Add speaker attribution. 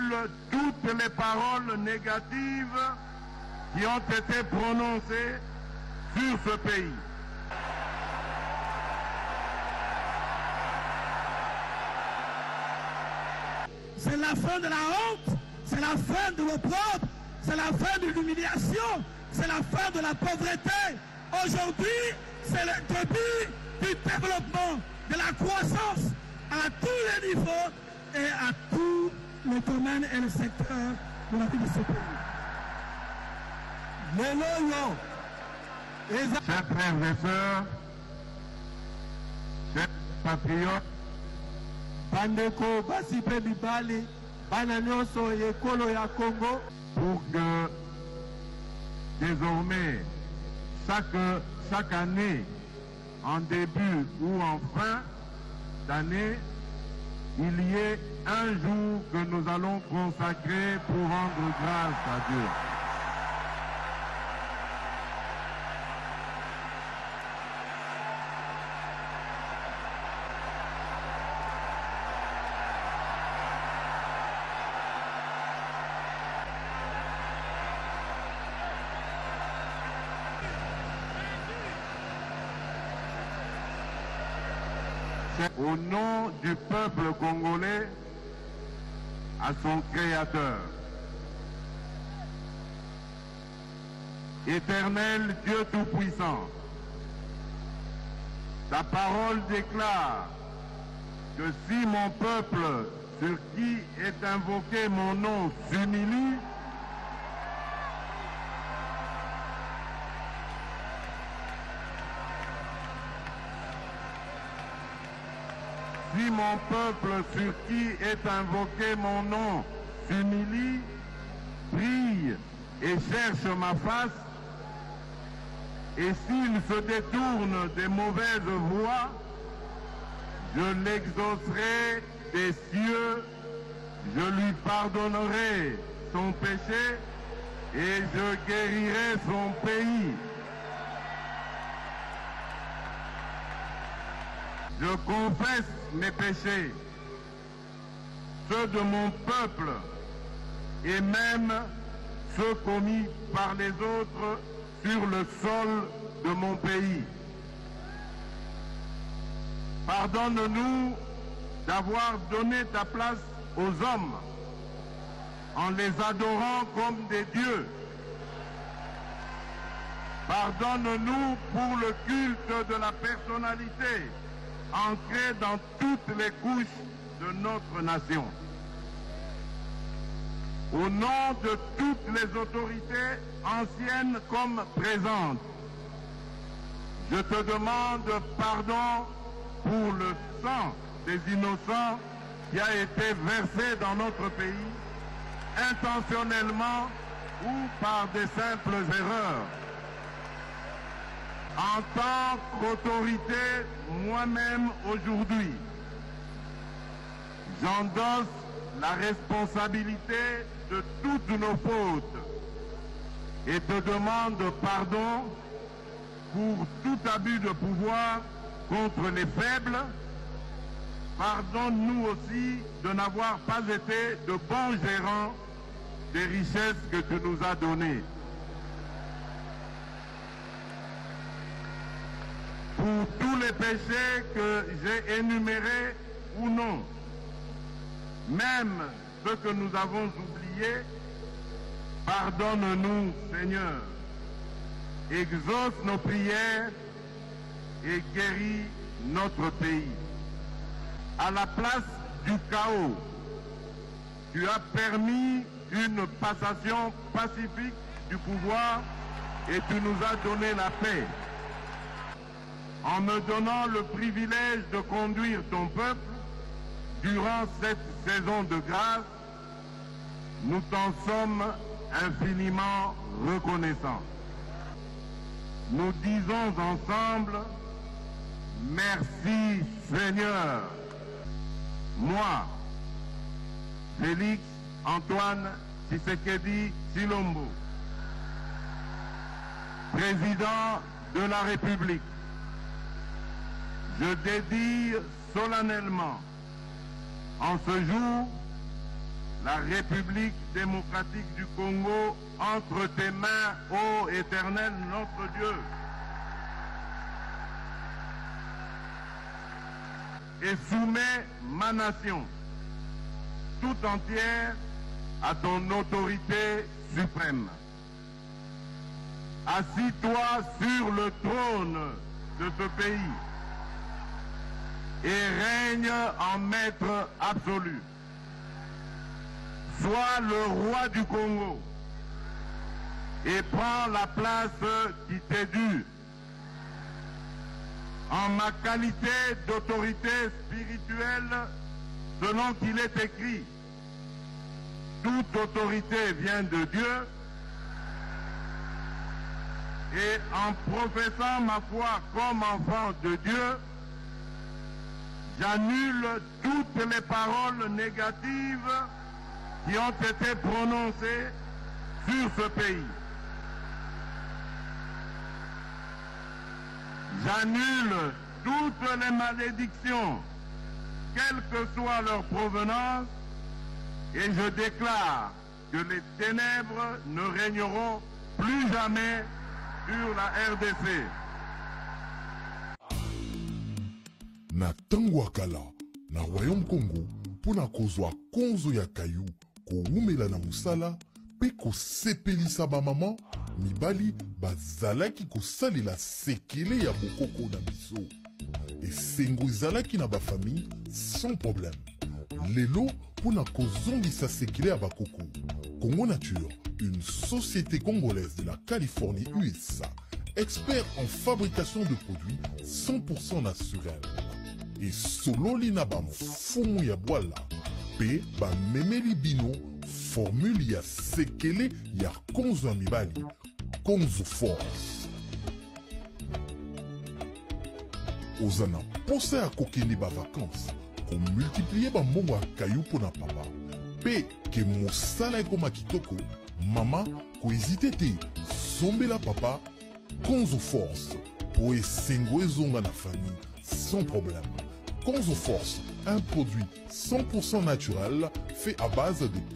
Speaker 1: annule toutes les paroles négatives qui ont été prononcées sur ce pays.
Speaker 2: C'est la fin de la honte, c'est la fin de l'opprobre, c'est la fin de l'humiliation, c'est la fin de la pauvreté. Aujourd'hui, c'est le début du développement, de la croissance à tous les niveaux et à tous les domaines et les secteurs de la vie de ce pays.
Speaker 1: Chers frères et sœurs, chers patriotes,
Speaker 3: bandeko basipe mibali bana nyonso ekolo ya Congo,
Speaker 1: pour que désormais chaque année, en début ou en fin d'année, il y ait un jour que nous allons consacrer pour rendre grâce à Dieu. Au nom du peuple congolais, à son Créateur. Éternel Dieu Tout-Puissant, ta parole déclare que si mon peuple, sur qui est invoqué mon nom, s'humilie, si mon peuple sur qui est invoqué mon nom s'humilie, prie et cherche ma face, et s'il se détourne des mauvaises voies, je l'exaucerai des cieux, je lui pardonnerai son péché et je guérirai son pays. Je confesse mes péchés, ceux de mon peuple et même ceux commis par les autres sur le sol de mon pays. Pardonne-nous d'avoir donné ta place aux hommes en les adorant comme des dieux. Pardonne-nous pour le culte de la personnalité ancré dans toutes les couches de notre nation. Au nom de toutes les autorités, anciennes comme présentes, je te demande pardon pour le sang des innocents qui a été versé dans notre pays, intentionnellement ou par des simples erreurs. En tant qu'autorité, moi-même aujourd'hui, j'endosse la responsabilité de toutes nos fautes et te demande pardon pour tout abus de pouvoir contre les faibles. Pardonne-nous aussi de n'avoir pas été de bons gérants des richesses que tu nous as données. Pour tous les péchés que j'ai énumérés ou non, même ceux que nous avons oubliés, pardonne-nous, Seigneur. Exauce nos prières et guéris notre pays. À la place du chaos, tu as permis une passation pacifique du pouvoir et tu nous as donné la paix. En me donnant le privilège de conduire ton peuple durant cette saison de grâce, nous t'en sommes infiniment reconnaissants. Nous disons ensemble, merci Seigneur. Moi, Félix Antoine Tshisekedi Tshilombo, président de la République, je dédie solennellement en ce jour la République démocratique du Congo entre tes mains, ô Éternel notre Dieu. Et soumets ma nation tout entière à ton autorité suprême. Assis-toi sur le trône de ce pays et règne en maître absolu. Sois le roi du Congo et prends la place qui t'est due. En ma qualité d'autorité spirituelle, selon qu'il est écrit, toute autorité vient de Dieu, et en professant ma foi comme enfant de Dieu, j'annule toutes les paroles négatives qui ont été prononcées sur ce pays. J'annule toutes les malédictions, quelle que soit leur provenance, et je déclare que les ténèbres ne régneront plus jamais sur la RDC.
Speaker 4: Na tango akala na Royaume Congo pona kozwa konzo ya kayu koumela na musala pe kosepelisa bamama mibali bazalaki kosalela sekele ya bokoko na biso esengo ezalaki na bafamille sans problème. Lelo pona kozongisa sekele ya bakoko. Congo Nature, une société congolaise de la Californie USA, expert en fabrication de produits 100% naturels. Et sololi na bam fumu ya boala, pe ba memeli bino formule ya sekele ya konzo ya mibali, Konzo Force. Ozana posa ya kokende ba vacances, ko multiplier ba mbongo ya kayu pona papa. Pe ke mosala ekoma kitoko, mama ko hésite te, sombela papa, Konzo Force, po esengo ezonga na famille, sans problème. Konzo Force, un produit 100% naturel fait à base de